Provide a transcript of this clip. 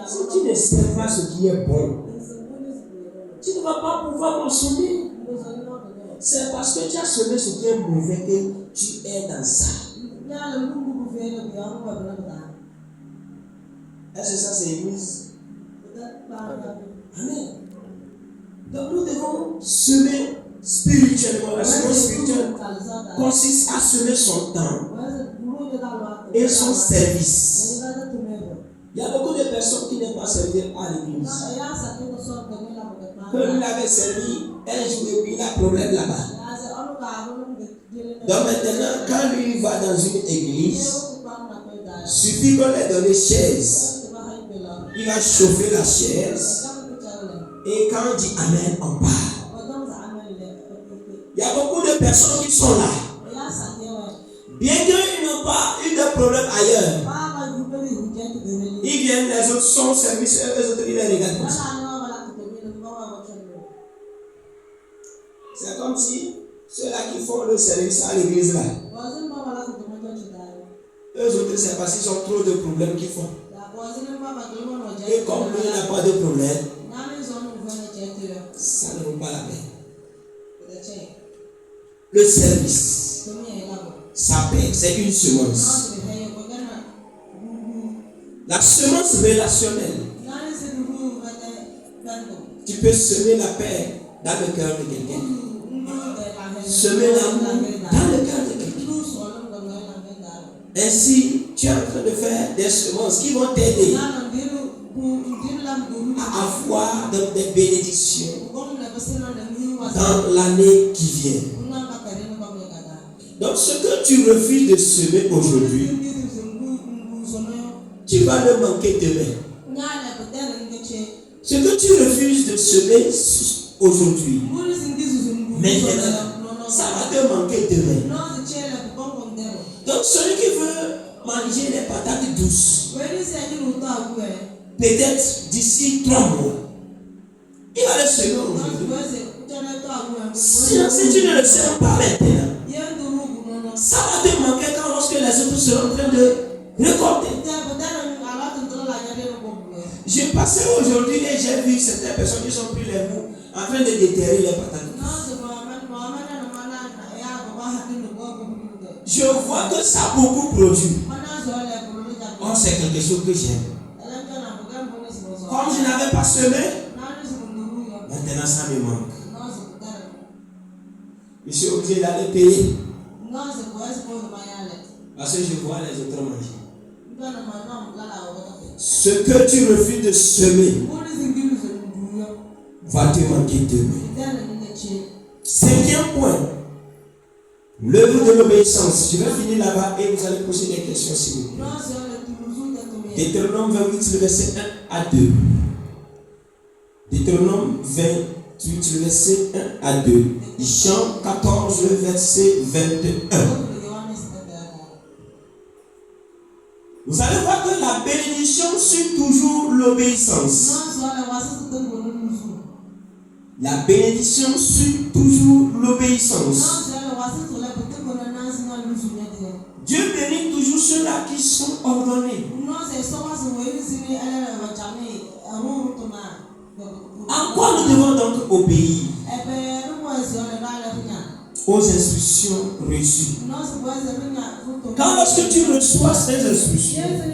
Si tu ne sais pas ce qui est bon, tu ne vas pas pouvoir consommer. C'est parce que tu as semé ce qui est mauvais que tu es dans ça. Est-ce que ça c'est l'église? Amen. Donc nous devons semer spirituellement. La semence spirituelle consiste à semer son temps et son service. Il y a beaucoup de personnes qui n'aiment pas servir à l'église. Que lui avait servi un jour et puis il a un problème là-bas. Donc maintenant, quand lui va dans une église, suffit qu'on lui donne une chaise. Il va chauffer la chaise. Et quand on dit Amen, on part. Il y a beaucoup de personnes qui sont là. Bien qu'ils n'ont pas eu de problème ailleurs. Ils viennent, les autres sont au service, les autres ils les regardent comme ça. C'est comme si ceux-là qui font le service à l'église là, eux autres c'est parce qu'ils ont trop de problèmes qu'ils font. Et comme lui n'a pas de problème, ça ne vaut pas la peine. Le service, ça paie, c'est une semence. La semence relationnelle, tu peux semer la paix dans le cœur de quelqu'un. Semer l'amour dans le cœur de quelqu'un. Ainsi, tu es en train de faire des semences qui vont t'aider à avoir des bénédictions dans l'année qui vient. Donc, ce que tu refuses de semer aujourd'hui, tu vas le manquer demain. Ce que tu refuses de semer aujourd'hui, maintenant, ça va te manquer demain. Donc, celui qui veut manger les patates douces, peut-être d'ici 3 mois, il va le semer aujourd'hui. Si tu ne le sèmes pas maintenant, ça va te manquer quand lorsque les autres seront en train de récolter. Je passais aujourd'hui et j'ai vu certaines personnes qui sont pris les bouts en train de déterrer les patates. Je vois que ça a beaucoup produit. Oh, c'est quelque chose que j'aime. Comme je n'avais pas semé, maintenant ça me manque. Je suis obligé d'aller payer. Parce que je vois les autres manger. Ce que tu refuses de semer va te manquer demain. 5e point. L'œuvre de l'obéissance. Je vais finir là-bas et vous allez poser des questions s'il vous plaît. Deutéronome 28, le verset 1 à 2. Deutéronome 28, le verset 1 à 2. Jean 14, le verset 21. Vous allez voir que la bénédiction suit toujours l'obéissance. La bénédiction suit toujours l'obéissance. Dieu bénit toujours ceux-là qui sont ordonnés. En quoi nous devons donc obéir? Aux instructions reçues. Quand lorsque tu reçois ces instructions,